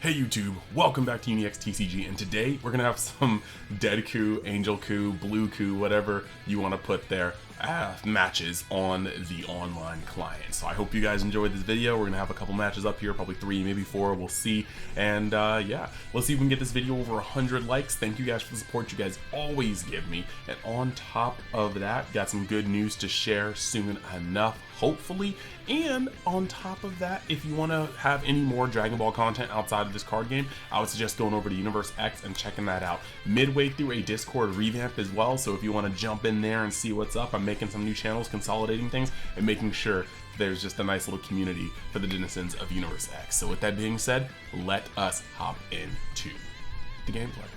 Hey YouTube, welcome back to UniXTCG, and today we're gonna have some Dead Coup, Angel Coup, Blue Coup, whatever you want to put there, matches on the online client. So I hope you guys enjoyed this video. We're gonna have a couple matches up here, probably 3, maybe 4, we'll see. And yeah, let's see if we can get this video over 100 likes. Thank you guys for the support you guys always give me. And on top of that, got some good news to share soon enough, hopefully. And on top of that, if you want to have any more Dragon Ball content outside of this card game, I would suggest going over to Universe X and checking that out. Midway through a Discord revamp as well, so if you want to jump in there and see what's up, I'm making some new channels, consolidating things, and making sure there's just a nice little community for the denizens of Universe X. So with that being said, let us hop into the gameplay.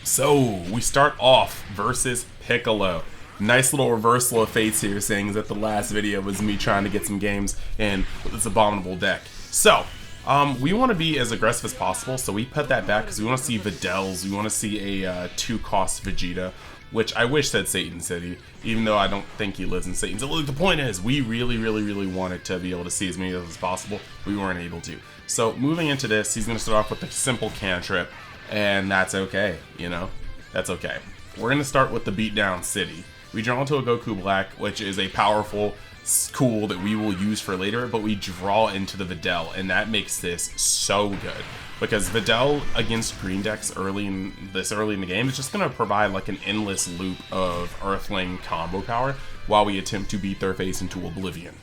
So we start off versus Piccolo. Nice little reversal of fates here, saying that the last video was me trying to get some games in with this abominable deck. So, we want to be as aggressive as possible, so we put that back because we want to see Fiddles, we want to see a 2-cost Vegeta, which I wish said Satan City, even though I don't think he lives in Satan. So look, the point is, we really wanted to be able to see as many of those as possible. We weren't able to. So moving into this, he's going to start off with a simple cantrip, and that's okay, you know? That's okay. We're going to start with the Beatdown City. We draw into a Goku Black, which is a powerful cool that we will use for later, but we draw into the Fiddle, and that makes this so good. Because Fiddle against green decks early in the game is just going to provide like an endless loop of Earthling combo power while we attempt to beat their face into oblivion.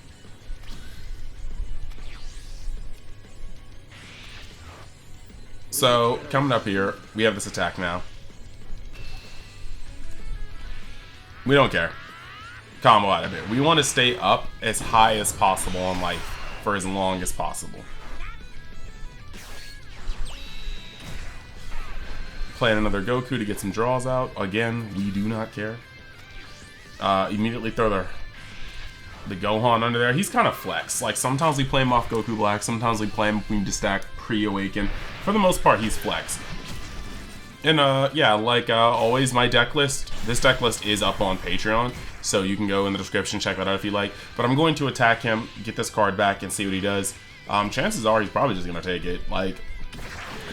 So, coming up here, we have this attack now. We don't care. Combo out of it. We want to stay up as high as possible on life for as long as possible. Playing another Goku to get some draws out. Again, we do not care. Immediately throw the Gohan under there. He's kind of flex. Like, sometimes we play him off Goku Black, sometimes we play him when we need to stack pre-awaken. For the most part, he's flex. And yeah, like always, my deck list, this deck list is up on Patreon, so you can go in the description, check that out if you like. But I'm going to attack him, get this card back, and see what he does. Chances are he's probably just going to take it. Like,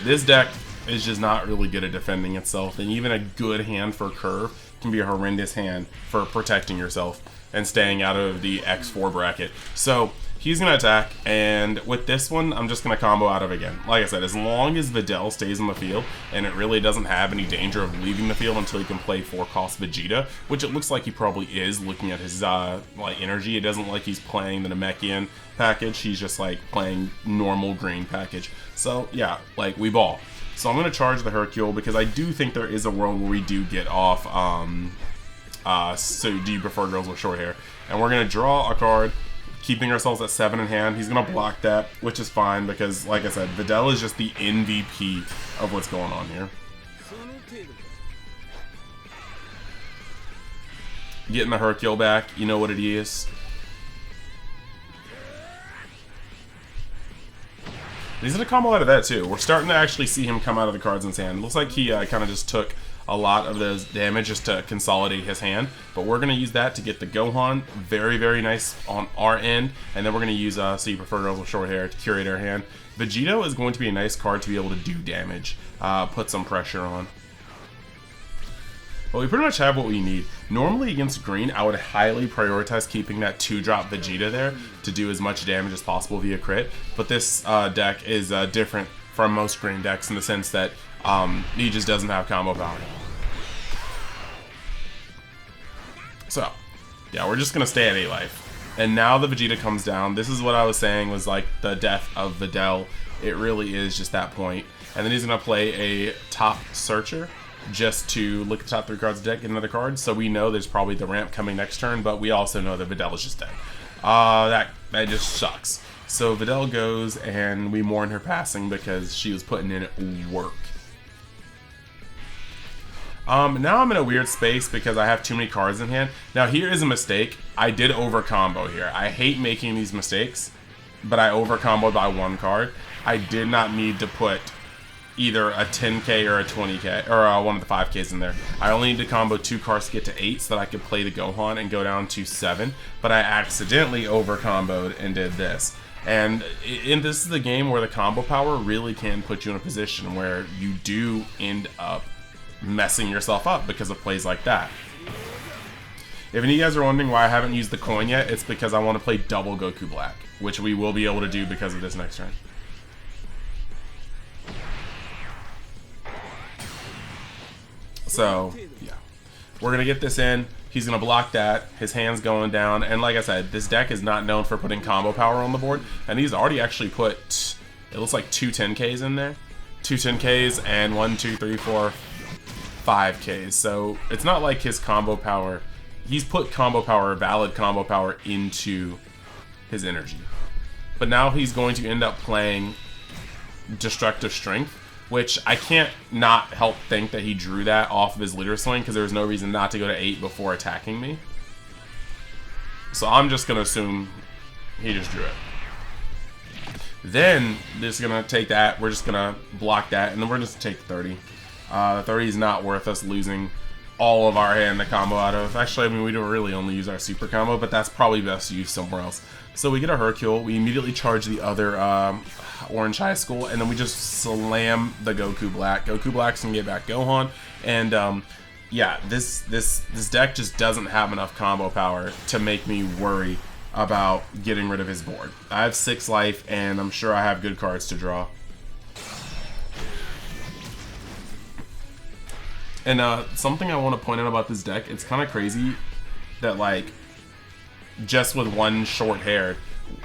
this deck is just not really good at defending itself, and even a good hand for curve can be a horrendous hand for protecting yourself and staying out of the X4 bracket. So he's going to attack, and with this one, I'm just going to combo out of again. Like I said, as long as Fiddle stays on the field, and it really doesn't have any danger of leaving the field until he can play 4-cost Vegeta, which it looks like he probably is, looking at his like energy. It doesn't like he's playing the Namekian package. He's just like playing normal green package. So yeah, like, we ball. So I'm going to charge the Hercule because I do think there is a world where we do get off, so do you prefer girls with short hair? And we're going to draw a card, keeping ourselves at 7 in hand. He's going to block that, which is fine because, like I said, Fiddle is just the MVP of what's going on here. Getting the Hercule back, you know what it is. He's going to combo out of that too. We're starting to actually see him come out of the cards in his hand. It looks like he kind of just took a lot of those damage just to consolidate his hand, but we're going to use that to get the Gohan very nice on our end, and then we're going to use So You Prefer Girls with Short Hair to curate our hand. Vegito is going to be a nice card to be able to do damage, put some pressure on. But we pretty much have what we need. Normally against green, I would highly prioritize keeping that 2-drop Vegeta there to do as much damage as possible via crit, but this deck is different from most green decks in the sense that he just doesn't have combo power. So, yeah, we're just going to stay at 8 life. And now the Vegeta comes down. This is what I was saying was like the death of Fiddle. It really is just that point. And then he's going to play a top searcher just to look at the top 3 cards of the deck, get another card. So we know there's probably the ramp coming next turn, but we also know that Fiddle is just dead. That just sucks. So Fiddle goes, and we mourn her passing because she was putting in work. Now I'm in a weird space because I have too many cards in hand. Now here is a mistake. I did over combo here. I hate making these mistakes, but I over comboed by 1 card. I did not need to put either a 10k or a 20k, or one of the 5ks in there. I only need to combo 2 cards to get to 8 so that I could play the Gohan and go down to 7, but I accidentally over comboed and did this. And this is the game where the combo power really can put you in a position where you do end up messing yourself up because of plays like that. If any of you guys are wondering why I haven't used the coin yet, it's because I want to play double Goku Black, which we will be able to do because of this next turn. So, yeah. We're going to get this in. He's going to block that. His hand's going down. And like I said, this deck is not known for putting combo power on the board. And he's already actually put, it looks like 2 10Ks in there. 2 10Ks and 1, 2, 3, 4, 5Ks. So it's not like his combo power. He's put combo power, valid combo power, into his energy. But now he's going to end up playing Destructive Strength, which I can't not help think that he drew that off of his leader swing because there was no reason not to go to 8 before attacking me. So I'm just going to assume he just drew it. Then just going to take that, we're just going to block that, and then we're just going to take 30. The 30 is not worth us losing all of our hand to combo out of. Actually, I mean, we don't really only use our super combo, but that's probably best used somewhere else. So we get a Hercule, we immediately charge the other Orange High School, and then we just slam the Goku Black. Goku Black's gonna get back Gohan, and yeah, this deck just doesn't have enough combo power to make me worry about getting rid of his board. I have 6 life, and I'm sure I have good cards to draw. And something I want to point out about this deck, it's kind of crazy that, like, just with one short hair,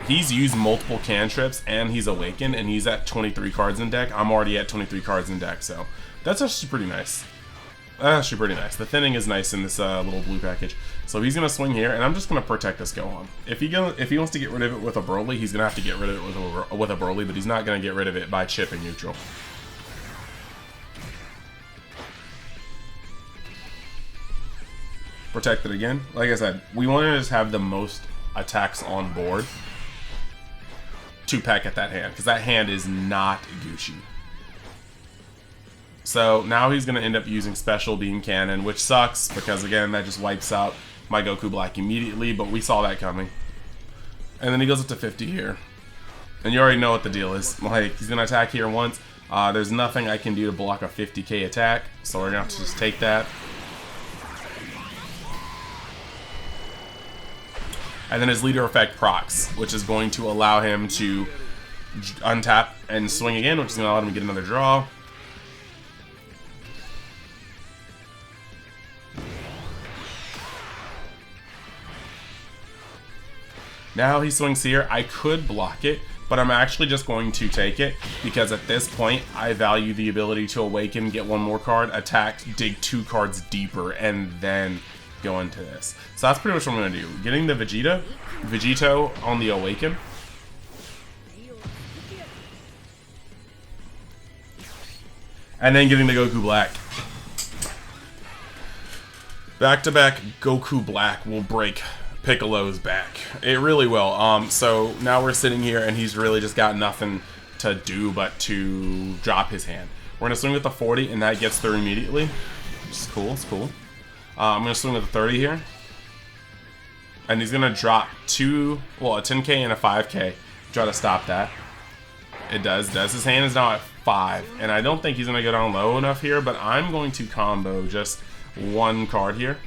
he's used multiple cantrips and he's awakened, and he's at 23 cards in deck. I'm already at 23 cards in deck, so that's actually pretty nice. That's actually pretty nice. The thinning is nice in this little blue package. So he's going to swing here, and I'm just going to protect this Gohan. If he wants to get rid of it with a Broly, he's going to have to get rid of it with a Broly, but he's not going to get rid of it by chipping neutral. Protect it again. Like I said, we want to just have the most attacks on board to peck at that hand, because that hand is not Gucci. So now he's going to end up using Special Beam Cannon, which sucks, because again, that just wipes out my Goku Black immediately, but we saw that coming. And then he goes up to 50 here. And you already know what the deal is. Like, he's going to attack here once. There's nothing I can do to block a 50k attack, so we're going to have to just take that. And then his leader effect procs, which is going to allow him to untap and swing again, which is going to allow him to get another draw. Now he swings here. I could block it, but I'm actually just going to take it, because at this point, I value the ability to awaken, get one more card, attack, dig 2 cards deeper, and then go into this. So that's pretty much what I'm going to do. Getting the Vegito on the awaken. And then getting the Goku Black. Back-to-back Goku Black will break Piccolo's back. It really will. So now we're sitting here, and he's really just got nothing to do but to drop his hand. We're going to swing with the 40, and that gets through immediately. Which is cool. It's cool. I'm going to swing with a 30 here. And he's going to drop a 10k and a 5k. Try to stop that. It does. His hand is now at 5. And I don't think he's going to go down low enough here, but I'm going to combo just one card here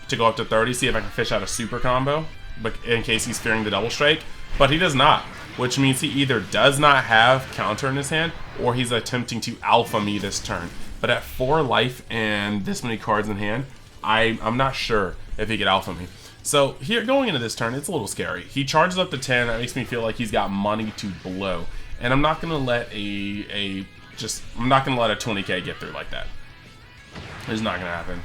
to go up to 30, see if I can fish out a super combo, but in case he's fearing the double strike. But he does not, which means he either does not have counter in his hand, or he's attempting to alpha me this turn. But at 4 life and this many cards in hand, I'm not sure if he could alpha me. So here, going into this turn, it's a little scary. He charges up to 10. That makes me feel like he's got money to blow, and I'm not gonna let I'm not gonna let a 20k get through like that. It's not gonna happen.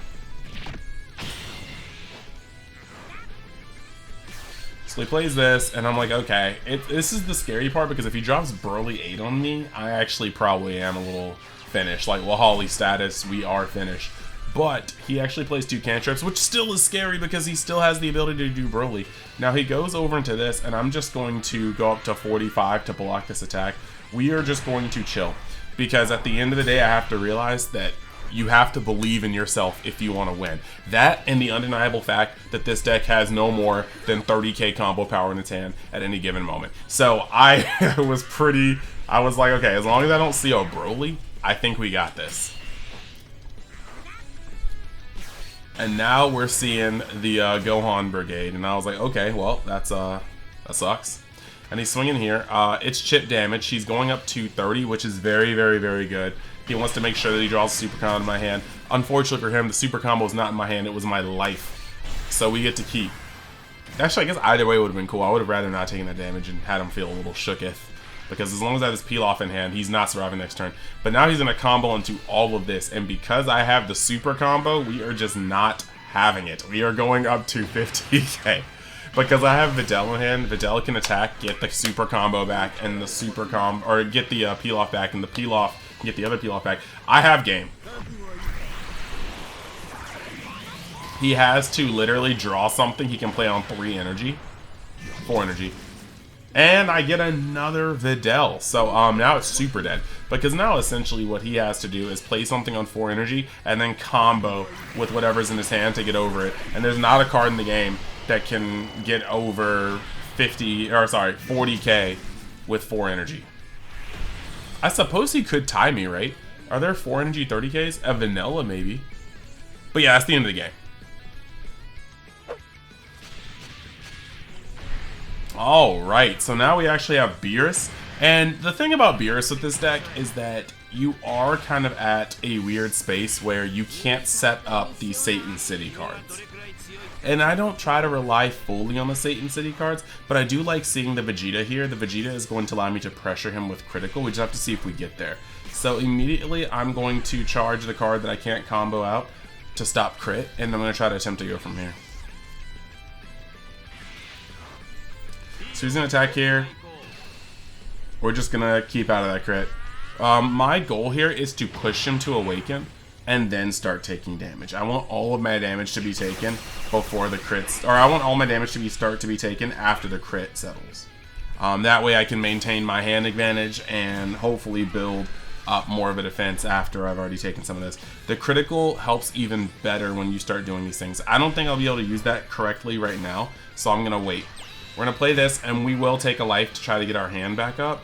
So he plays this, and I'm like, okay. This is the scary part, because if he drops Broly 8 on me, I actually probably am a little finished. Like, well, Holly status, we are finished. But he actually plays 2 cantrips, which still is scary because he still has the ability to do Broly. Now he goes over into this, and I'm just going to go up to 45 to block this attack. We are just going to chill, because at the end of the day, I have to realize that You have to believe in yourself if you want to win. That and the undeniable fact that this deck has no more than 30k combo power in its hand at any given moment. So I I was like, okay, as long as I don't see a Broly, I think we got this. And now we're seeing the Gohan Brigade, and I was like, okay, well, that sucks. And he's swinging here. It's chip damage. He's going up to 30, which is very, very, very good. He wants to make sure that he draws a super combo in my hand. Unfortunately for him, the super combo is not in my hand. It was my life. So we get to keep. Actually, I guess either way would have been cool. I would have rather not taken that damage and had him feel a little shooketh. Because as long as I have this peel off in hand, he's not surviving next turn. But now he's going to combo into all of this. And because I have the super combo, we are just not having it. We are going up to 50k. Because I have Fiddle in hand, Fiddle can attack, get the super combo back, and the super combo, or get the peel off back, and the peel off, get the other peel off back. I have game. He has to literally draw something he can play on 4 energy. And I get another Fiddle. So now it's super dead. Because now essentially what he has to do is play something on 4 energy and then combo with whatever's in his hand to get over it. And there's not a card in the game that can get over 40k with 4 energy. I suppose he could tie me, right? Are there 4 energy 30ks? A vanilla maybe. But yeah, that's the end of the game. Alright, so now we actually have Beerus. And the thing about Beerus with this deck is that you are kind of at a weird space where you can't set up the Satan City cards. And I don't try to rely fully on the Satan City cards, but I do like seeing the Vegeta here. The Vegeta is going to allow me to pressure him with critical. We just have to see if we get there. So immediately I'm going to charge the card that I can't combo out to stop crit, and I'm going to try to attempt to go from here. So he's going to attack here. We're just going to keep out of that crit. My goal here is to push him to awaken and then start taking damage. I want all of my damage to be taken before the crits, or I want all my damage to start to be taken after the crit settles. That way I can maintain my hand advantage and hopefully build up more of a defense after I've already taken some of this. The critical helps even better when you start doing these things. I don't think I'll be able to use that correctly right now, so I'm gonna wait. We're gonna play this, and we will take a life to try to get our hand back up.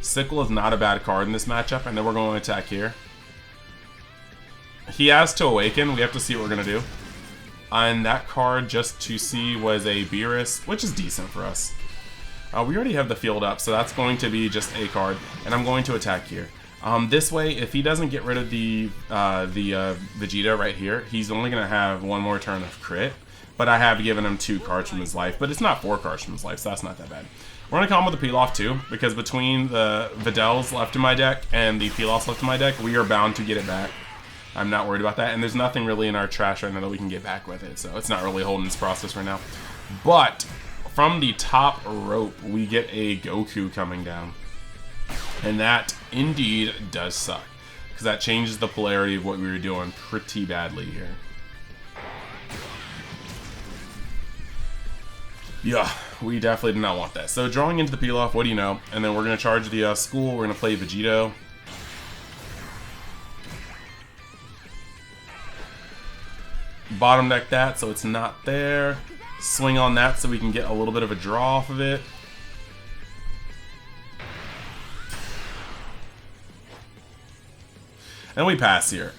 Sickle is not a bad card in this matchup, and then we're going to attack here. He has to awaken. We have to see what we're going to do. And that card, just to see, was a Beerus, which is decent for us. We already have the field up, so that's going to be just a card. And I'm going to attack here. This way, if he doesn't get rid of the Vegeta right here, he's only going to have 1 more turn of crit. But I have given him 2 cards from his life. But it's not 4 cards from his life, so that's not that bad. We're going to combo the peel off too, because between the Fiddles left in my deck and the peel offs left in my deck, we are bound to get it back. I'm not worried about that, and there's nothing really in our trash right now that we can get back with it, so it's not really holding its process right now. But from the top rope, we get a Goku coming down, and that indeed does suck, because that changes the polarity of what we were doing pretty badly here. Yeah, we definitely did not want that. So drawing into the peel off, what do you know? And then we're going to charge the school, we're going to play Vegito. Bottom deck that so it's not there. Swing on that so we can get a little bit of a draw off of it. And we pass here.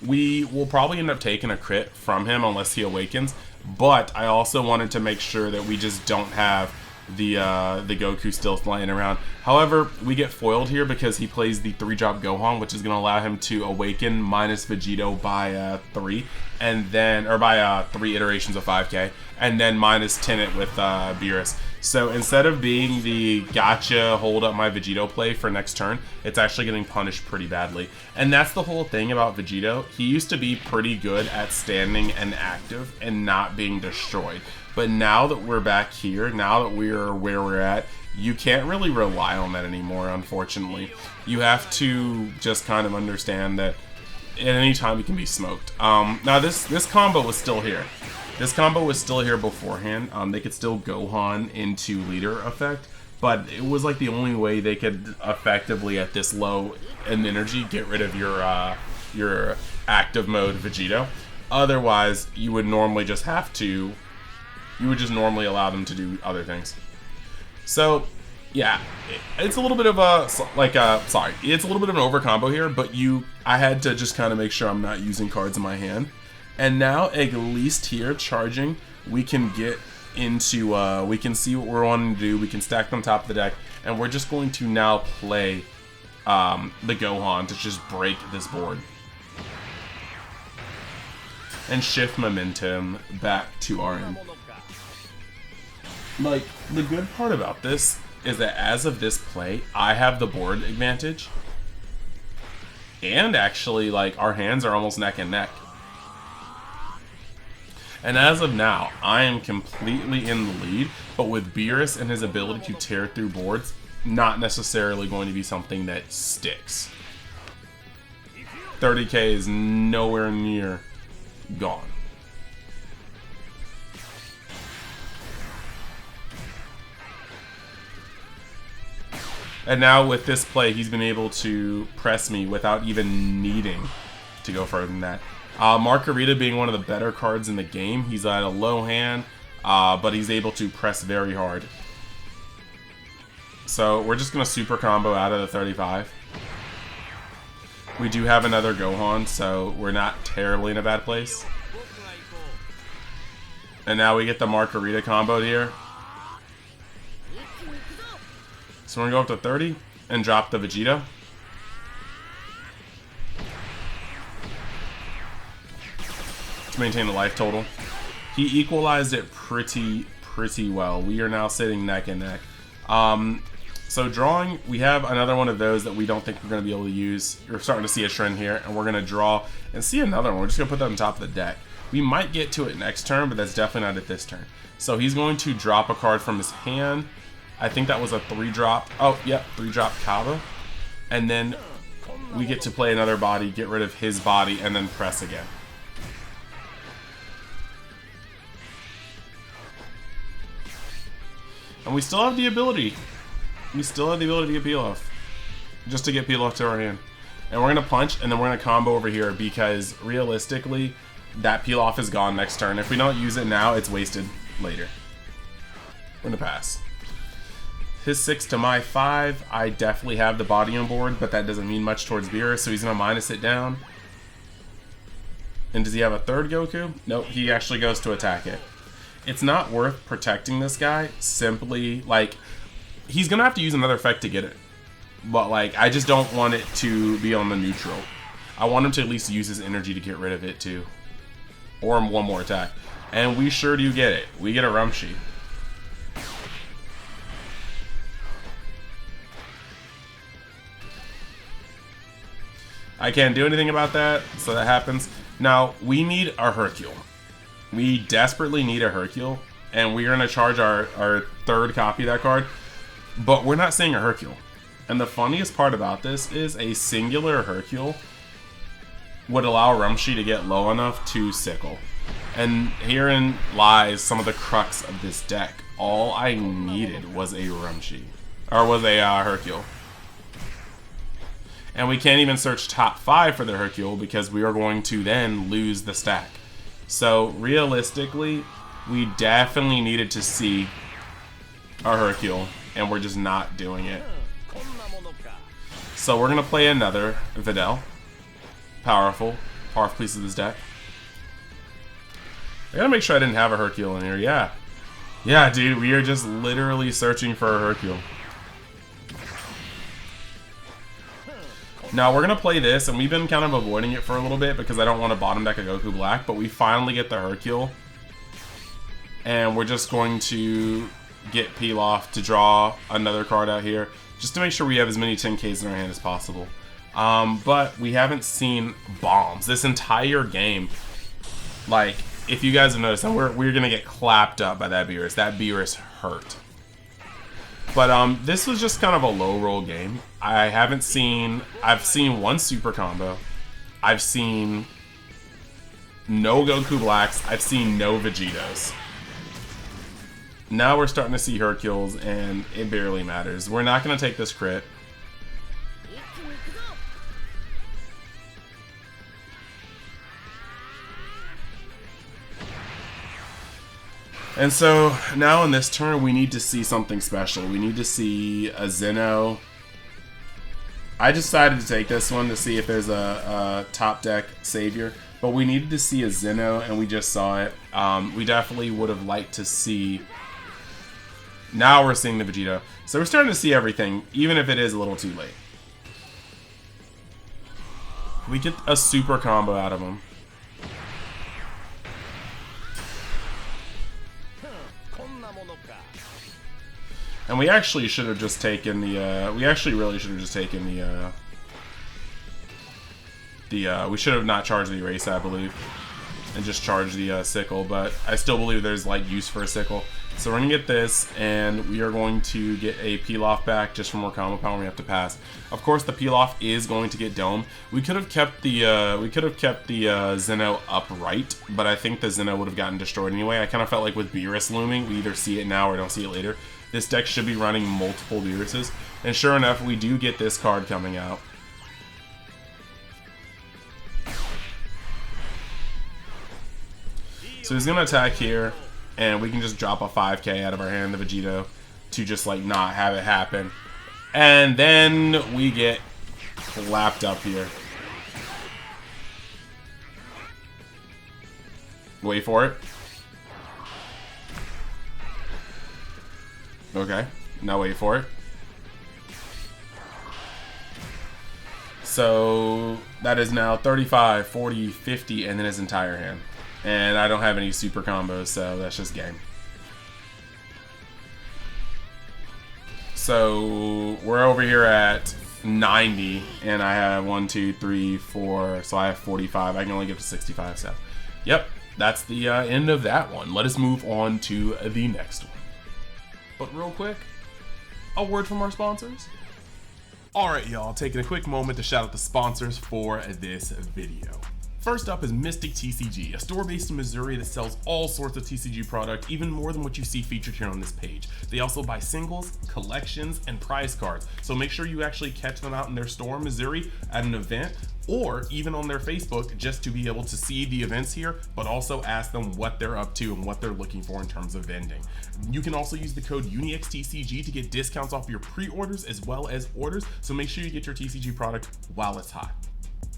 We will probably end up taking a crit from him unless he awakens. But I also wanted to make sure that we just don't have the Goku still flying around. However, we get foiled here because he plays the 3-drop Gohan, which is going to allow him to awaken minus Vegito by 3, and then, or by 3 iterations of 5k, and then minus 10 it with Beerus. So instead of being the gotcha hold up my Vegito play for next turn, it's actually getting punished pretty badly. And that's the whole thing about Vegito. He used to be pretty good at standing and active and not being destroyed. But now that we're back here, now that we're where we're at, you can't really rely on that anymore, unfortunately. You have to just kind of understand that at any time it can be smoked. Now this combo was still here. This combo was still here beforehand. They could still Gohan into leader effect, but it was like the only way they could effectively, at this low in energy, get rid of your your active mode Vegito. Otherwise, you would normally just have to, you would just normally allow them to do other things. So, yeah, it's a little bit of a, sorry, it's a little bit of an over combo here, but I had to just kind of make sure I'm not using cards in my hand. And now, at least here, charging, we can get into, we can see what we're wanting to do, we can stack them on top of the deck, and we're just going to now play the Gohan to just break this board. And shift momentum back to our end. Like, the good part about this is that as of this play, I have the board advantage. And actually, like, our hands are almost neck and neck. And as of now, I am completely in the lead, but with Beerus and his ability to tear through boards, not necessarily going to be something that sticks. 30k is nowhere near gone. And now with this play, he's been able to press me without even needing to go further than that. Margarita being one of the better cards in the game. He's at a low hand, but he's able to press very hard. So we're just going to super combo out of the 35. We do have another Gohan, so we're not terribly in a bad place. And now we get the Margarita combo here. So we're going to go up to 30 and drop the Vegeta. To maintain the life total. He equalized it pretty well. We are now sitting neck and neck. So drawing, we have another one of those that we don't think we're going to be able to use. You're starting to see a trend here, and we're going to draw and see another one. We're just going to put that on top of the deck. We might get to it next turn, but that's definitely not at this turn. So he's going to drop a card from his hand. I think that was a 3-drop. Oh, yep, 3-drop Kaba. And then we get to play another body, get rid of his body, and then press again. And we still have the ability. We still have the ability to get peel off. Just to get peel off to our hand. And we're going to punch, and then we're going to combo over here because realistically, that peel off is gone next turn. If we don't use it now, it's wasted later. We're going to pass. His 6 to my 5. I definitely have the body on board, but that doesn't mean much towards Beerus, so he's going to minus it down. And does he have a third Goku? Nope, he actually goes to attack it. It's not worth protecting this guy, simply, like, he's going to have to use another effect to get it. But, like, I just don't want it to be on the neutral. I want him to at least use his energy to get rid of it, too. Or one more attack. And we sure do get it. We get a Rumshi. I can't do anything about that, so that happens. Now, we need a Hercule. We desperately need a Hercule, and we're going to charge our third copy of that card, but we're not seeing a Hercule. And the funniest part about this is a singular Hercule would allow Rumshi to get low enough to sickle. And herein lies some of the crux of this deck. All I needed was a Rumshi, or was a Hercule. And we can't even search top 5 for the Hercule because we are going to then lose the stack. So realistically, we definitely needed to see a Hercule, and we're just not doing it. So we're going to play another Fiddle. Powerful piece of this deck. I gotta make sure I didn't have a Hercule in here. Yeah. Yeah, dude, we are just literally searching for a Hercule. Now, we're going to play this, and we've been kind of avoiding it for a little bit because I don't want to bottom deck a Goku Black, but we finally get the Hercule. And we're just going to get peel off to draw another card out here, just to make sure we have as many 10Ks in our hand as possible. But we haven't seen bombs this entire game. Like, if you guys have noticed, we're going to get clapped up by that Beerus. That Beerus hurt. But this was just kind of a low roll game. I've seen one super combo. I've seen no Goku Blacks. I've seen no Vegetos. Now we're starting to see Hercules, and it barely matters. We're not going to take this crit. And so now in this turn, we need to see something special. We need to see a Zeno. I decided to take this one to see if there's a top deck savior, but we needed to see a Zeno, and we just saw it. We definitely would have liked to see. Now we're seeing the Vegeta, so we're starting to see everything, even if it is a little too late. We get a super combo out of him. And we actually should have just taken the, we actually really should have just taken we should have not charged the erase, I believe, and just charged the sickle, but I still believe there's like use for a sickle. So we're gonna get this, and we are going to get a peel-off back just for more combo power. We have to pass. Of course, the peel-off is going to get dome. We could have kept the Zeno upright, but I think the Zeno would have gotten destroyed anyway. I kind of felt like with Beerus looming, we either see it now or don't see it later. This deck should be running multiple Beeruses, and sure enough, we do get this card coming out. So he's gonna attack here, and we can just drop a 5k out of our hand, the Vegito, to just like not have it happen. And then we get clapped up here. Wait for it. Okay, now wait for it. So that is now 35, 40, 50, and then his entire hand. And I don't have any super combos, so that's just game. So we're over here at 90, and I have 1, 2, 3, 4, so I have 45. I can only get to 65, so yep, that's the end of that one. Let us move on to the next one. But real quick, a word from our sponsors. Alright y'all, taking a quick moment to shout out the sponsors for this video. First up is Mystic TCG, a store based in Missouri that sells all sorts of TCG product, even more than what you see featured here on this page. They also buy singles, collections, and prize cards, so make sure you actually catch them out in their store in Missouri at an event, or even on their Facebook, just to be able to see the events here, but also ask them what they're up to and what they're looking for in terms of vending. You can also use the code UNIXTCG to get discounts off your pre-orders as well as orders, so make sure you get your TCG product while it's hot.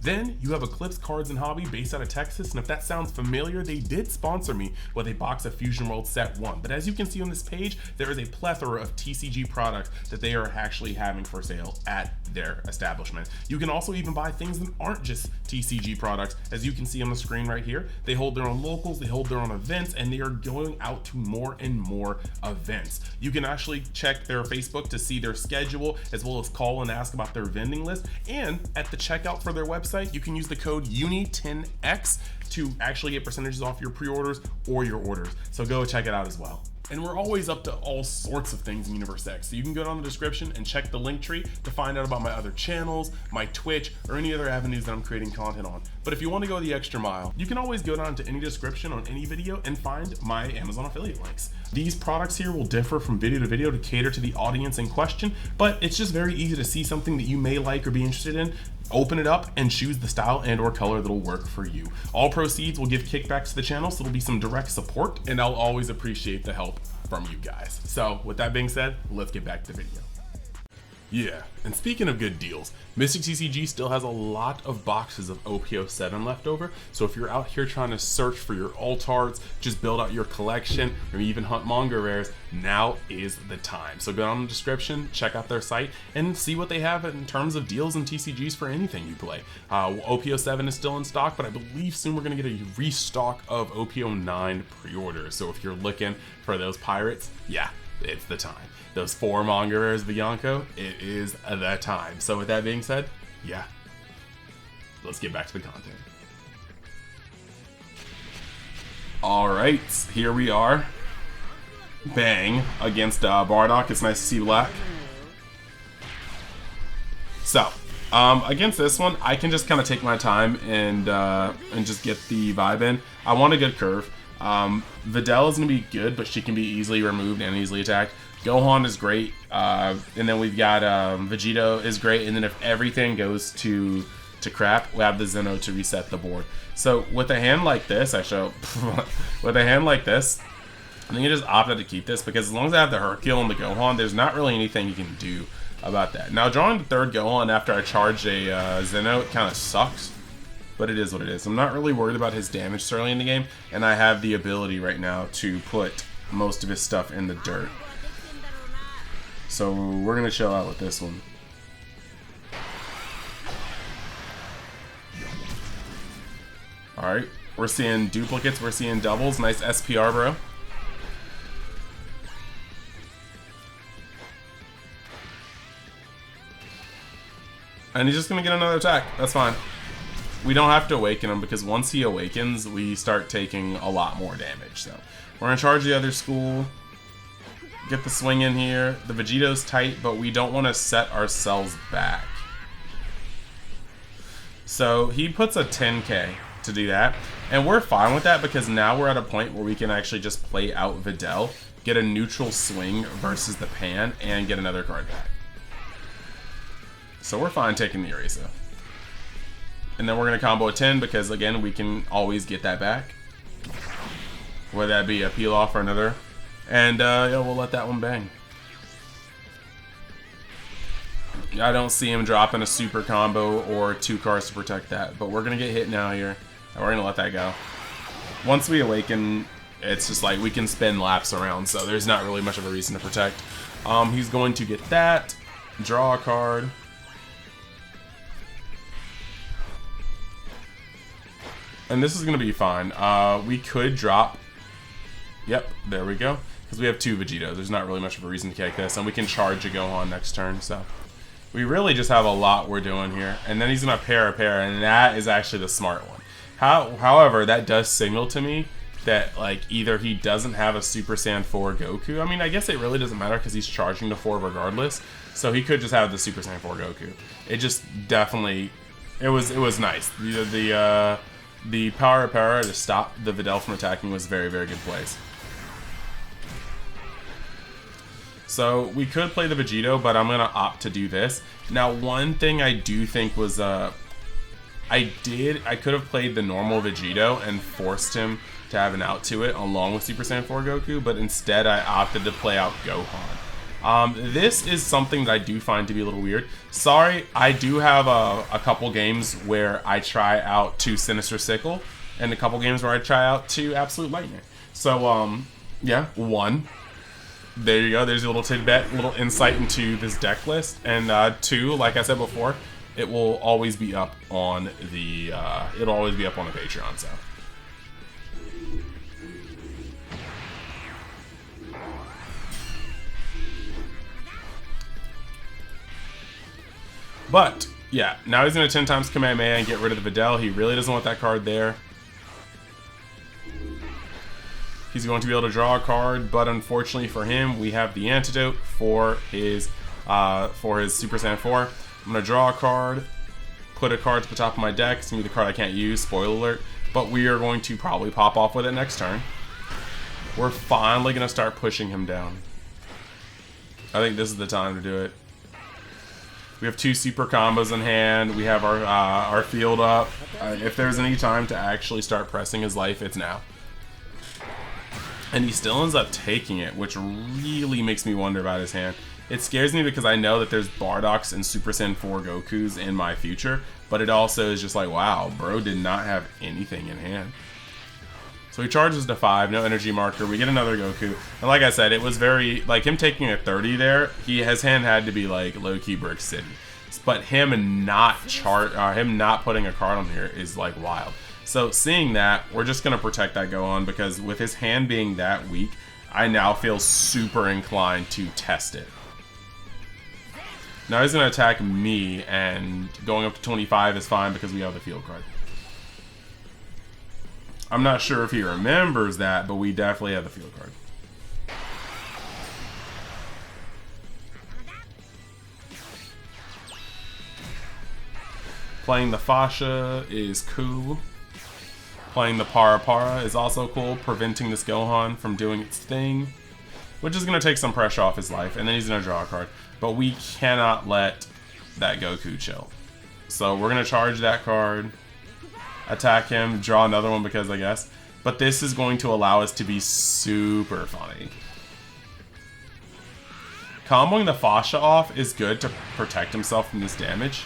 Then you have Eclipse Cards and Hobby based out of Texas, and if that sounds familiar, they did sponsor me with a box of Fusion World Set 1. But as you can see on this page, there is a plethora of TCG products that they are actually having for sale at their establishment. You can also even buy things that aren't just TCG products. As you can see on the screen right here, they hold their own locals, they hold their own events, and they are going out to more and more events. You can actually check their Facebook to see their schedule, as well as call and ask about their vending list. And at the checkout for their website, you can use the code UNI10X to actually get percentages off your pre-orders or your orders. So go check it out as well. And we're always up to all sorts of things in Universe X, so you can go down the description and check the link tree to find out about my other channels, my Twitch, or any other avenues that I'm creating content on. But if you want to go the extra mile, you can always go down to any description on any video and find my Amazon affiliate links. These products here will differ from video to video to cater to the audience in question, but it's just very easy to see something that you may like or be interested in, open it up, and choose the style and or color that'll work for you. All proceeds will give kickbacks to the channel, so it'll be some direct support, and I'll always appreciate the help from you guys. So with that being said, let's get back to the video. Yeah, and speaking of good deals, Mystic TCG still has a lot of boxes of OPO7 left over, so if you're out here trying to search for your alt arts, just build out your collection, or even hunt manga rares, now is the time. So go down in the description, check out their site, and see what they have in terms of deals and TCGs for anything you play. OPO7 is still in stock, but I believe soon we're going to get a restock of OPO9 pre-orders, so if you're looking for those pirates, yeah, it's the time. Those 4 manga rares of the Yonko, it is the time. So with that being said, yeah, let's get back to the content. Alright, here we are. Bang, against Bardock. It's nice to see black. So, against this one, I can just kind of take my time and just get the vibe in. I want a good curve. Fiddle is going to be good, but she can be easily removed and easily attacked. Gohan is great, and then we've got Vegito is great, and then if everything goes to crap, we have the Zeno to reset the board. So with a hand like this, with a hand like this, I think I just opted to keep this because as long as I have the Hercule and the Gohan, there's not really anything you can do about that. Now, drawing the third Gohan after I charged a Zeno, it kind of sucks, but it is what it is. I'm not really worried about his damage so early in the game, and I have the ability right now to put most of his stuff in the dirt. So we're going to chill out with this one. Alright, we're seeing duplicates, we're seeing doubles. Nice SPR, bro. And he's just going to get another attack. That's fine. We don't have to awaken him because once he awakens, we start taking a lot more damage. So we're going to charge the other school. Get the swing in here. The Vegeto's tight, but we don't want to set ourselves back. So he puts a 10k to do that. And we're fine with that because now we're at a point where we can actually just play out Videl, get a neutral swing versus the Pan, and get another card back. So we're fine taking the Eraser. And then we're going to combo a 10 because, again, we can always get that back. Whether that be a peel off or another. And yeah, we'll let that one bang. I don't see him dropping a super combo or 2 cards to protect that. But we're going to get hit now here. And we're going to let that go. Once we awaken, it's just like we can spin laps around. So there's not really much of a reason to protect. He's going to get that. Draw a card. And this is going to be fine. We could drop... Yep, there we go. Because we have 2 Vegetos. There's not really much of a reason to take this. And we can charge a Gohan next turn. So we really just have a lot we're doing here. And then he's going to pair a pair. And that is actually the smart one. However, that does signal to me that like either he doesn't have a Super Saiyan 4 Goku. I mean, I guess it really doesn't matter because he's charging to 4 regardless. So he could just have the Super Saiyan 4 Goku. It just definitely... It was nice. The power to stop the Videl from attacking was very, very good plays. So we could play the Vegeto, but I'm going to opt to do this. Now, one thing I do think was... I could have played the normal Vegeto and forced him to have an out to it along with Super Saiyan 4 Goku, but instead I opted to play out Gohan. This is something that I do find to be a little weird. Sorry, I do have a couple games where I try out 2 Sinister Sickle, and a couple games where I try out 2 Absolute Lightning. So, yeah, 1. There you go, there's a little tidbit, a little insight into this deck list. And 2, like I said before, it will always be up on the, it'll always be up on the Patreon, so. But, yeah, now he's going to 10 times Kamehameha and get rid of the Videl. He really doesn't want that card there. He's going to be able to draw a card, but unfortunately for him, we have the antidote for his Super Saiyan 4. I'm going to draw a card, put a card to the top of my deck. It's going to be the card I can't use, spoiler alert. But we are going to probably pop off with it next turn. We're finally going to start pushing him down. I think this is the time to do it. We have 2 super combos in hand. We have our field up. If there's any time to actually start pressing his life, it's now. And he still ends up taking it, which really makes me wonder about his hand. It scares me because I know that there's Bardocks and Super Saiyan 4 Gokus in my future, but it also is just like, wow, bro did not have anything in hand. So he charges to 5, no energy marker. We get another Goku. And like I said, it was very, like him taking a 30 there, his hand had to be like low-key Brick City. But him not putting a card on here is like wild. So seeing that, we're just going to protect that Gohan because with his hand being that weak, I now feel super inclined to test it. Now he's going to attack me, and going up to 25 is fine because we have the field card. I'm not sure if he remembers that, but we definitely have the field card. Playing the Fasha is cool. Playing the Para Para is also cool, preventing this Gohan from doing its thing, which is going to take some pressure off his life, and then he's going to draw a card. But we cannot let that Goku chill. So we're going to charge that card, attack him, draw another one because I guess. But this is going to allow us to be super funny. Comboing the fascia off is good to protect himself from this damage.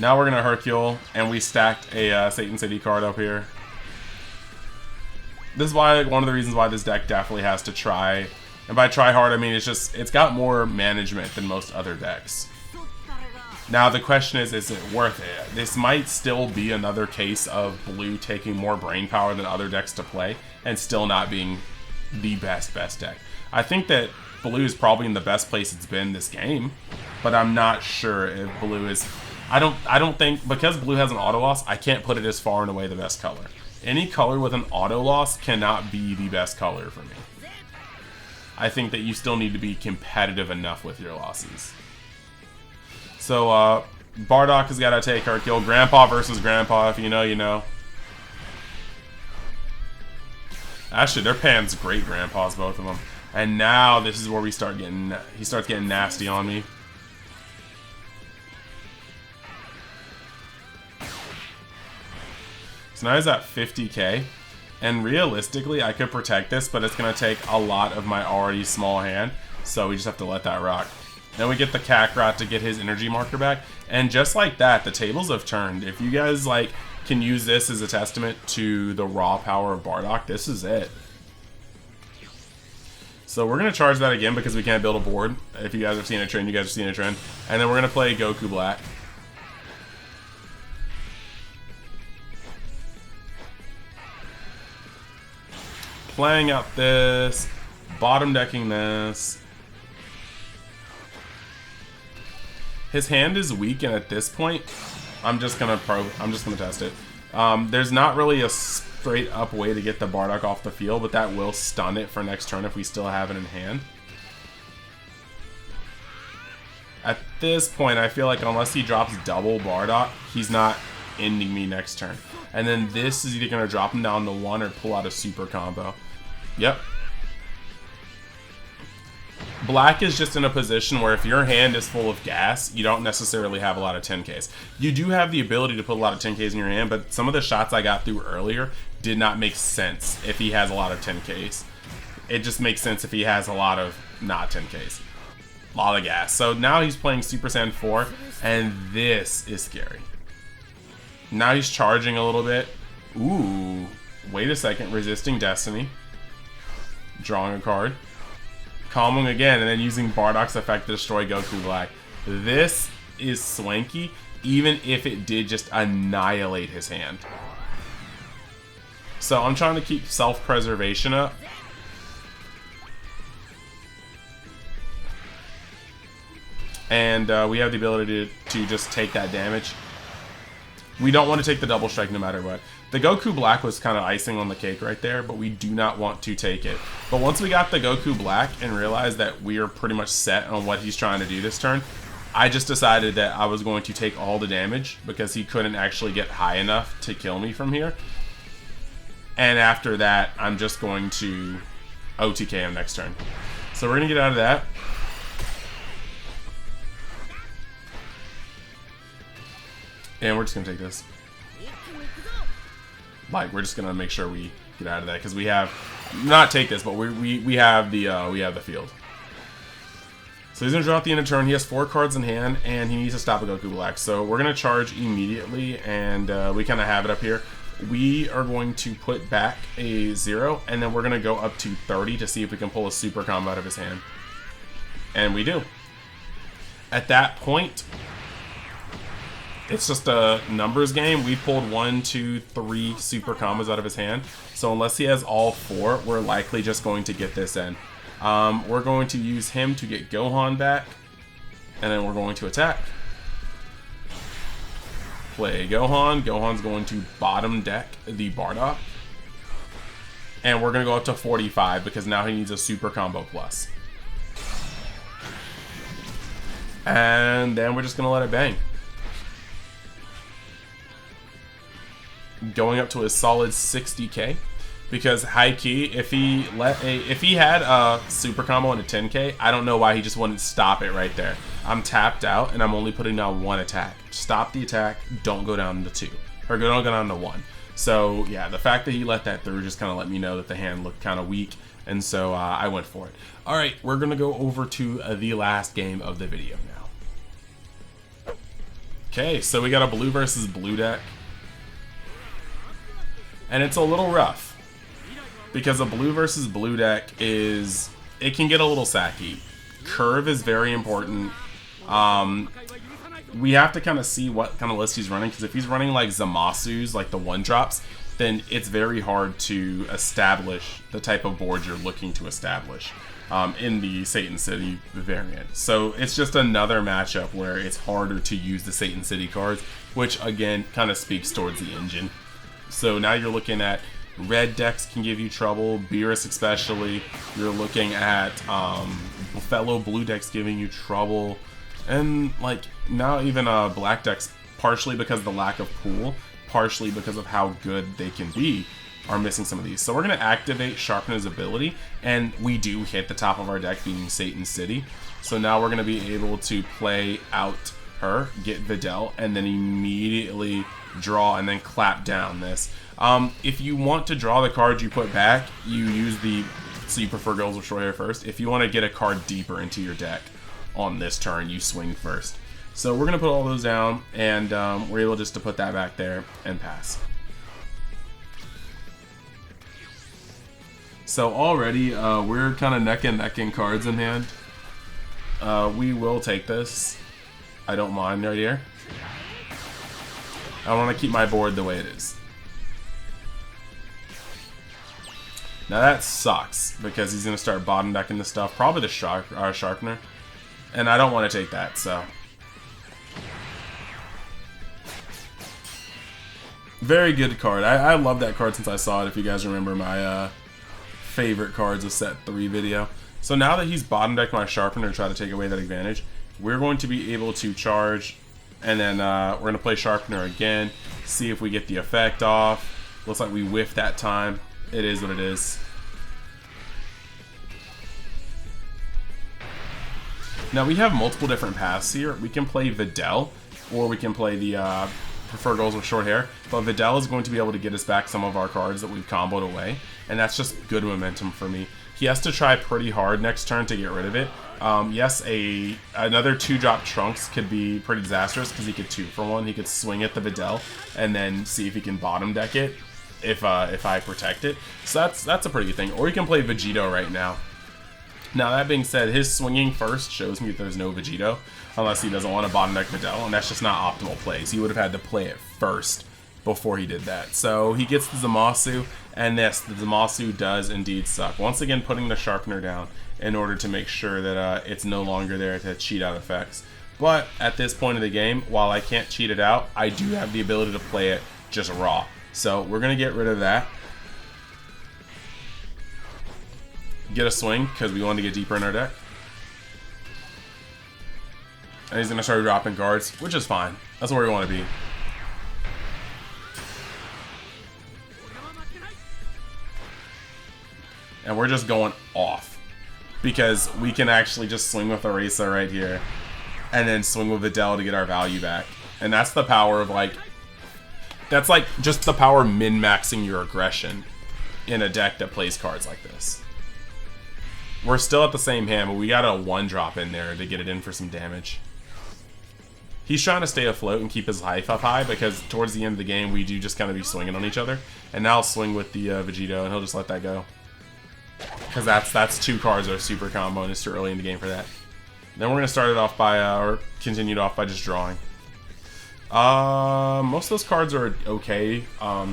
Now we're going to Hercule, and we stacked a Satan City card up here. This is why one of the reasons why this deck definitely has to try. And by try hard, I mean it's got more management than most other decks. Now the question is it worth it? This might still be another case of Blue taking more brain power than other decks to play and still not being the best deck. I think that Blue is probably in the best place it's been this game, but I'm not sure if Blue is. I don't think, because Blue has an auto loss, I can't put it as far and away the best color. Any color with an auto loss cannot be the best color for me. I think that you still need to be competitive enough with your losses. So Bardock has got to take Hercule. Grandpa versus Grandpa, if you know, you know. Actually, they're Pan's great grandpas, both of them. And now this is where he starts getting nasty on me. So now he's at 50k. And realistically, I could protect this, but it's going to take a lot of my already small hand. So we just have to let that rock. Then we get the Kakarot to get his energy marker back. And just like that, the tables have turned. If you guys can use this as a testament to the raw power of Bardock, this is it. So we're going to charge that again because we can't build a board. If you guys have seen a trend, you guys have seen a trend. And then we're going to play Goku Black. Playing out this, bottom decking this. His hand is weak, and at this point, I'm just gonna test it. There's not really a straight up way to get the Bardock off the field, but that will stun it for next turn if we still have it in hand. At this point, I feel like unless he drops double Bardock, he's not ending me next turn. And then this is either gonna drop him down to 1 or pull out a super combo. Yep. Black is just in a position where if your hand is full of gas, you don't necessarily have a lot of 10Ks. You do have the ability to put a lot of 10Ks in your hand, but some of the shots I got through earlier did not make sense if he has a lot of 10Ks. It just makes sense if he has a lot of not 10Ks. A lot of gas. So now he's playing Super Saiyan 4, and this is scary. Now he's charging a little bit. Ooh. Wait a second. Resisting Destiny. Drawing a card. Calming again, and then using Bardock's effect to destroy Goku Black. This is swanky, even if it did just annihilate his hand. So I'm trying to keep self-preservation up. And we have the ability to just take that damage. We don't want to take the double strike no matter what. The Goku Black was kind of icing on the cake right there, but we do not want to take it. But once we got the Goku Black and realized that we are pretty much set on what he's trying to do this turn, I just decided that I was going to take all the damage because he couldn't actually get high enough to kill me from here. And after that, I'm just going to OTK him next turn. So we're going to get out of that. And we're just going to take this. We're just gonna make sure we get out of that because we have not take this, but we have the field. So he's gonna draw at the end of turn. He has 4 cards in hand, and he needs to stop a Goku Black. So we're gonna charge immediately, and we kind of have it up here. We are going to put back a 0, and then we're gonna go up to 30 to see if we can pull a super combo out of his hand, and we do. At that point, it's just a numbers game. We pulled 1, 2, 3 super combos out of his hand. So unless he has all 4, we're likely just going to get this in. We're going to use him to get Gohan back. And then we're going to attack. Play Gohan. Gohan's going to bottom deck the Bardock. And we're going to go up to 45 because now he needs a super combo plus. And then we're just going to let it bang. Going up to a solid 60k because high key if he had a super combo and a 10k, I don't know why he just wouldn't stop it right there. I'm tapped out and I'm only putting down 1 attack. Stop the attack, don't go down to 2. or go down to 1. So yeah, the fact that he let that through just kind of let me know that the hand looked kind of weak, and so I went for it. All right, we're gonna go over to the last game of the video now. Okay, so we got a blue versus blue deck, and it's a little rough because a blue versus blue deck it can get a little sacky. Curve is very important. We have to kind of see what kind of list he's running, because if he's running like Zamasu's, like the 1-drops, then it's very hard to establish the type of board you're looking to establish in the Satan City variant. So it's just another matchup where it's harder to use the Satan City cards, which again kind of speaks towards the engine. So now you're looking at red decks can give you trouble, Beerus especially. You're looking at fellow blue decks giving you trouble. And like now even black decks, partially because of the lack of pool, partially because of how good they can be, are missing some of these. So we're going to activate Sharpener's ability, and we do hit the top of our deck being Satan City. So now we're going to be able to play out her, get Fiddle, and then immediately draw and then clap down this. If you want to draw the cards you put back, you use so you prefer girls with short hair first. If you want to get a card deeper into your deck on this turn, you swing first. So we're going to put all those down, and we're able just to put that back there and pass. So already we're kind of neck and neck in cards in hand. We will take this. I don't mind right here. I want to keep my board the way it is. Now that sucks, because he's going to start bottom decking the stuff, probably the Sharpener, and I don't want to take that, so. Very good card. I love that card since I saw it, if you guys remember my favorite cards of set 3 video. So now that he's bottom decked my Sharpener to try to take away that advantage, we're going to be able to charge, and then we're going to play Sharpener again, see if we get the effect off. Looks like we whiffed that time. It is what it is. Now we have multiple different paths here. We can play Fiddle, or we can play the prefer girls with short hair, but Fiddle is going to be able to get us back some of our cards that we've comboed away, and that's just good momentum for me. He has to try pretty hard next turn to get rid of it. Yes, another 2-drop Trunks could be pretty disastrous, because he could 2-for-1. He could swing at the Fiddle and then see if he can bottom deck it if I protect it. So that's a pretty good thing. Or you can play Vegito right now. Now that being said, his swinging first shows me that there's no Vegito, unless he doesn't want to bottom deck Fiddle, and that's just not optimal plays. He would have had to play it first before he did that. So he gets the Zamasu, and yes, the Zamasu does indeed suck. Once again, putting the Sharpener down in order to make sure that it's no longer there to cheat out effects. But at this point of the game, while I can't cheat it out, I do have the ability to play it just raw. So we're going to get rid of that. Get a swing, because we want to get deeper in our deck. And he's going to start dropping cards, which is fine. That's where we want to be. And we're just going off, because we can actually just swing with Eraser right here, and then swing with Fiddle to get our value back. And that's the power of, like, that's like just the power of min-maxing your aggression in a deck that plays cards like this. We're still at the same hand, but we got a 1-drop in there to get it in for some damage. He's trying to stay afloat and keep his life up high, because towards the end of the game, we do just kind of be swinging on each other. And now I'll swing with the Vegito, and he'll just let that go. Because that's 2 cards that are super combo, and it's too early in the game for that. Then we're going to start it off by, or continue it off by just drawing. Most of those cards are okay.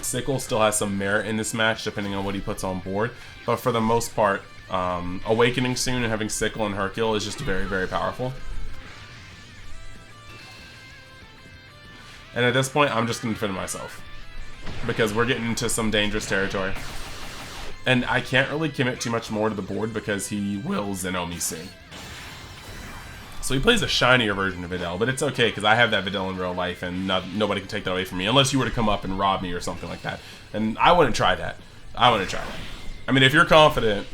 Sickle still has some merit in this match, depending on what he puts on board. But for the most part, Awakening Soon and having Sickle and Hercule is just very, very powerful. And at this point, I'm just going to defend myself, because we're getting into some dangerous territory. And I can't really commit too much more to the board, because he will Zeno me soon. So he plays a shinier version of Fiddle, but it's okay, because I have that Fiddle in real life, and nobody can take that away from me, unless you were to come up and rob me or something like that. And I wouldn't try that. I wouldn't try that. I mean, if you're confident,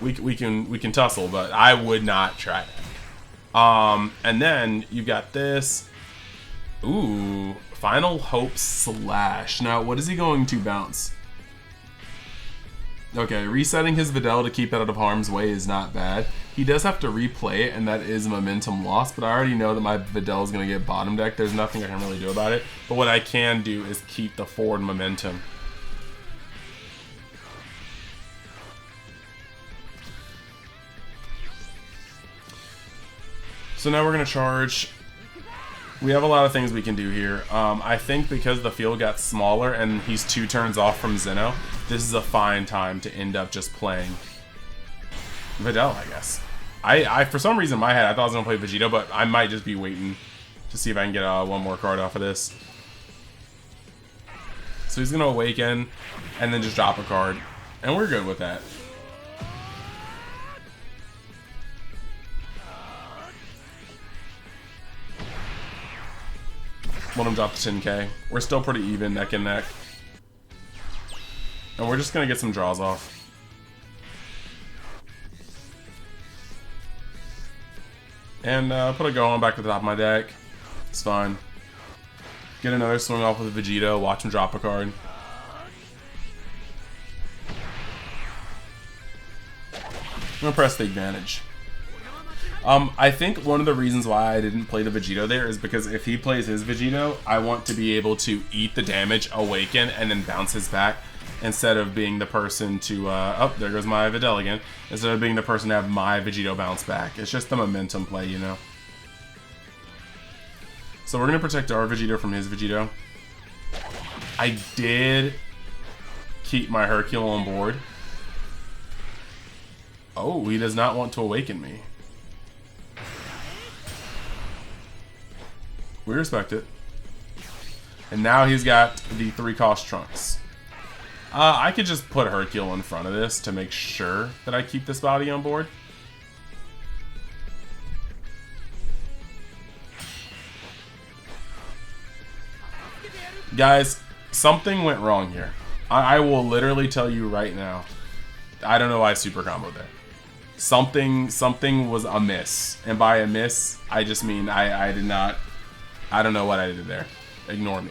we can tussle, but I would not try that. And then you got this. Ooh, Final Hope Slash. Now, what is he going to bounce? Okay, resetting his Fiddle to keep it out of harm's way is not bad. He does have to replay it, and that is momentum loss, but I already know that my Fiddle is going to get bottom deck. There's nothing I can really do about it, but what I can do is keep the forward momentum. So now we're going to charge. We have a lot of things we can do here. I think because the field got smaller and he's 2 turns off from Zeno, this is a fine time to end up just playing Fiddle, I guess. I for some reason in my head, I thought I was going to play Vegito, but I might just be waiting to see if I can get one more card off of this. So he's going to Awaken and then just drop a card. And we're good with that. Let him drop to 10k. We're still pretty even, neck and neck. And we're just going to get some draws off. And put a Gohan back to the top of my deck. It's fine. Get another swing off with a Vegito. Watch him drop a card. I'm going to press the advantage. I think one of the reasons why I didn't play the Vegito there is because if he plays his Vegito, I want to be able to eat the damage, awaken, and then bounce his back instead of being the person to, oh, there goes my Fiddle again, instead of being the person to have my Vegito bounce back. It's just the momentum play, you know? So we're going to protect our Vegito from his Vegito. I did keep my Hercule on board. Oh, he does not want to awaken me. We respect it. And now he's got the 3-cost Trunks. I could just put Hercule in front of this to make sure that I keep this body on board. Guys, something went wrong here. I will literally tell you right now. I don't know why I super comboed there. Something was amiss. And by amiss, I just mean I did not... I don't know what I did there. Ignore me.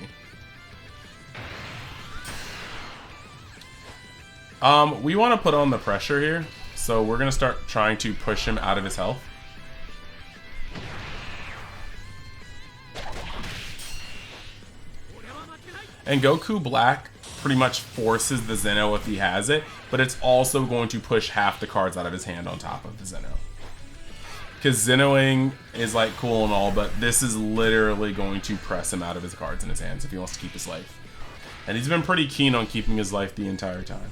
We want to put on the pressure here. So we're going to start trying to push him out of his health. And Goku Black pretty much forces the Zeno if he has it. But it's also going to push half the cards out of his hand on top of the Zeno. Because Zenoing is like cool and all, but this is literally going to press him out of his cards in his hands if he wants to keep his life. And he's been pretty keen on keeping his life the entire time.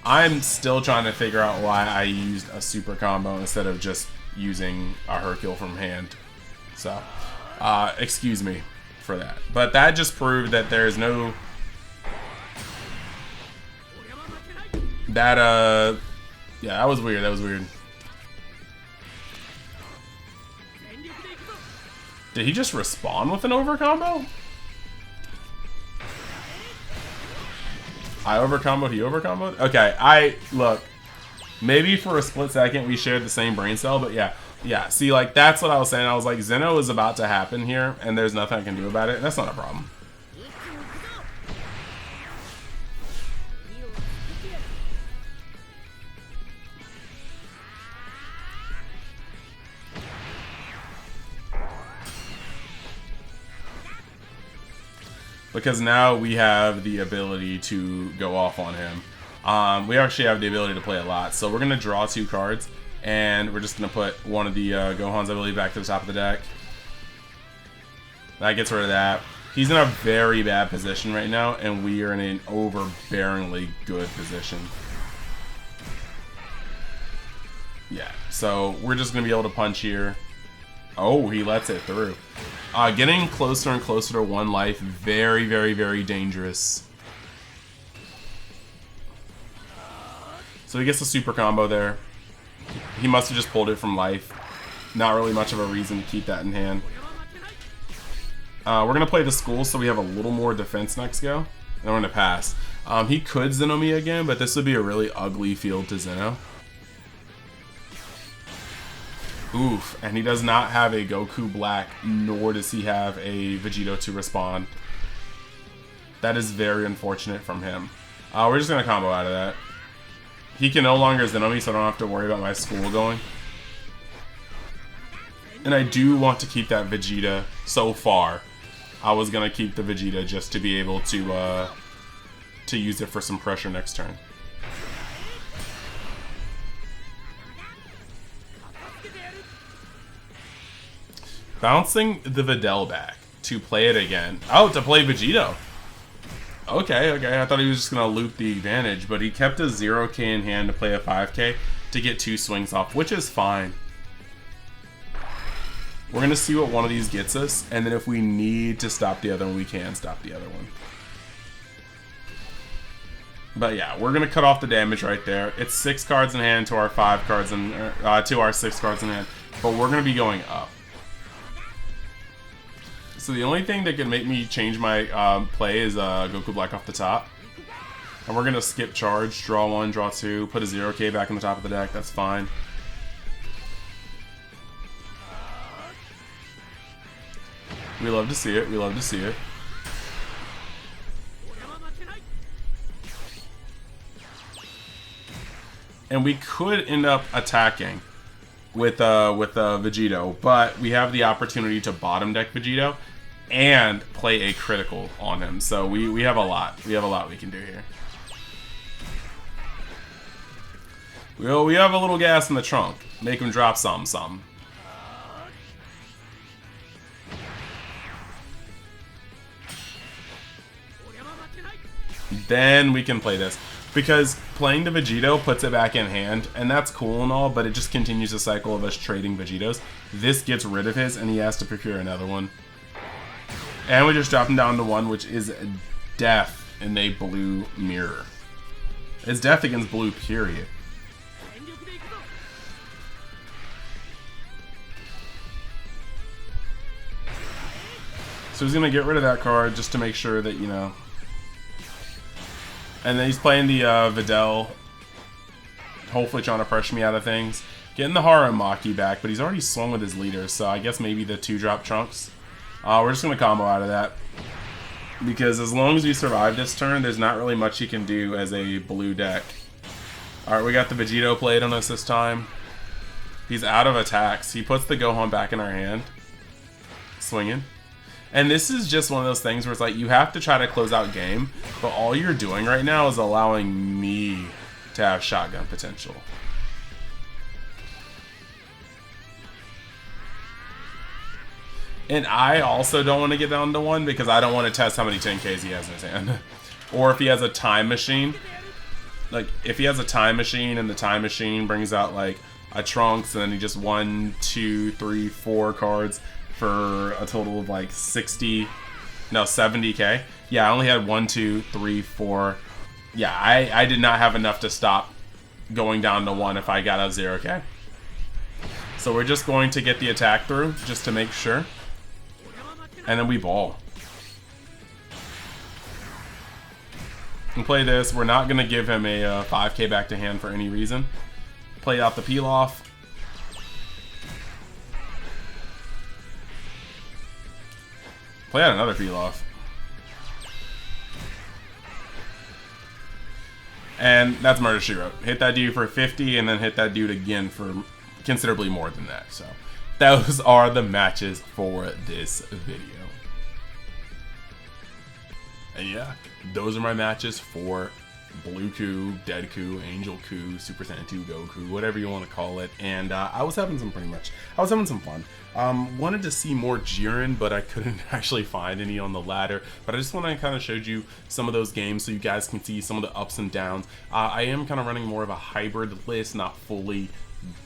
I'm still trying to figure out why I used a super combo instead of just using a Hercule from hand. So, excuse me for that. But that just proved that there's no... yeah, that was weird. That was weird. Did he just respawn with an over combo? I over comboed, he over comboed? Okay, look. Maybe for a split second we shared the same brain cell, but yeah. Yeah, see, like, that's what I was saying. I was like, Zeno is about to happen here, and there's nothing I can do about it. And that's not a problem. Because now we have the ability to go off on him. We actually have the ability to play a lot. So we're going to draw 2 cards. And we're just going to put one of the Gohans, I believe, back to the top of the deck. That gets rid of that. He's in a very bad position right now. And we are in an overbearingly good position. Yeah. So we're just going to be able to punch here. Oh, he lets it through. Getting closer and closer to 1 life. Very, very, very dangerous. So he gets a super combo there. He must have just pulled it from life. Not really much of a reason to keep that in hand. We're going to play the school so we have a little more defense next go. And we're going to pass. He could Zeno me again, but this would be a really ugly field to Zeno. Oof, and he does not have a Goku Black, nor does he have a Vegito to respond. That is very unfortunate from him. We're just going to combo out of that. He can no longer Zeno me, so I don't have to worry about my school going. And I do want to keep that Vegeta so far. I was going to keep the Vegeta just to be able to use it for some pressure next turn. Bouncing the Fiddle back to play it again. Oh, to play Vegito. Okay, I thought he was just going to loop the advantage, but he kept a 0k in hand to play a 5k to get 2 swings off, which is fine. We're going to see what one of these gets us, and then if we need to stop the other one, we can stop the other one. But yeah, we're going to cut off the damage right there. It's 6 cards in hand to our 5 cards in, to our 6 cards in hand, but we're going to be going up. So the only thing that can make me change my play is Goku Black off the top. And we're going to skip charge, draw 1, draw 2, put a 0k back on the top of the deck, that's fine. We love to see it, we love to see it. And we could end up attacking with Vegito, but we have the opportunity to bottom deck Vegito and play a critical on him. So we have a lot. We have a lot we can do here. We have a little gas in the trunk. Make him drop some. Then we can play this. Because playing the Vegito puts it back in hand, and that's cool and all, but it just continues the cycle of us trading Vegitos. This gets rid of his, and he has to procure another one. And we just drop him down to 1, which is death in a blue mirror. It's death against blue, period. So he's going to get rid of that card just to make sure that, you know... And then he's playing the Fiddle, hopefully trying to pressure me out of things. Getting the Haramaki back, but he's already swung with his leader, so I guess maybe the 2-drop Trunks. We're just going to combo out of that. Because as long as we survive this turn, there's not really much he can do as a blue deck. Alright, we got the Vegito played on us this time. He's out of attacks. He puts the Gohan back in our hand. Swinging. And this is just one of those things where it's like, you have to try to close out game, but all you're doing right now is allowing me to have shotgun potential. And I also don't want to get down to 1 because I don't want to test how many 10Ks he has in his hand. Or if he has a time machine. Like, if he has a time machine and the time machine brings out like a Trunks and then he just 1, 2, 3, 4 cards for a total of like 70k. Yeah, I only had 1, 2, 3, 4. Yeah, I did not have enough to stop going down to 1 if I got a 0k. So we're just going to get the attack through just to make sure. And then we ball. And play this. We're not going to give him a 5k back to hand for any reason. Play out the peel off. Play out another peel off. And that's Murder, She Wrote. Hit that dude for 50 and then hit that dude again for considerably more than that. So those are the matches for this video. And yeah, those are my matches for Blue Ku, Dead Ku, Angel Ku, Super Saiyan 2 Goku, whatever you want to call it. And I was having some fun. Wanted to see more Jiren, but I couldn't actually find any on the ladder. But I just want to kind of show you some of those games so you guys can see some of the ups and downs. I am kind of running more of a hybrid list, not fully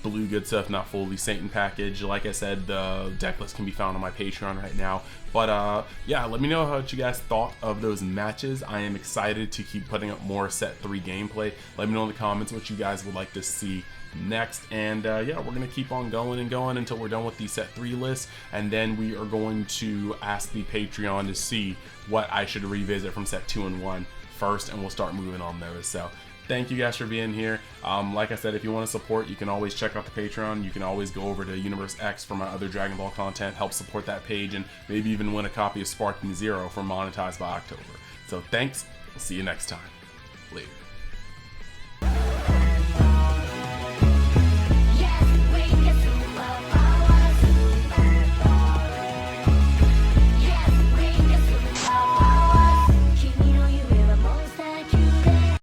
Blue Good stuff, not fully Satan package. Like I said, the deck list can be found on my Patreon right now. But yeah, let me know what you guys thought of those matches. I am excited to keep putting up more set 3 gameplay. Let me know in the comments what you guys would like to see next. And yeah, we're going to keep on going and going until we're done with the set 3 list. And then we are going to ask the Patreon to see what I should revisit from set 2 and 1 first, and we'll start moving on those. So Thank you guys for being here. Like I said, if you want to support, you can always check out the Patreon. You can always go over to Universe X for my other Dragon Ball content, help support that page, and maybe even win a copy of Sparking Zero for Monetized by October. So thanks. We'll see you next time.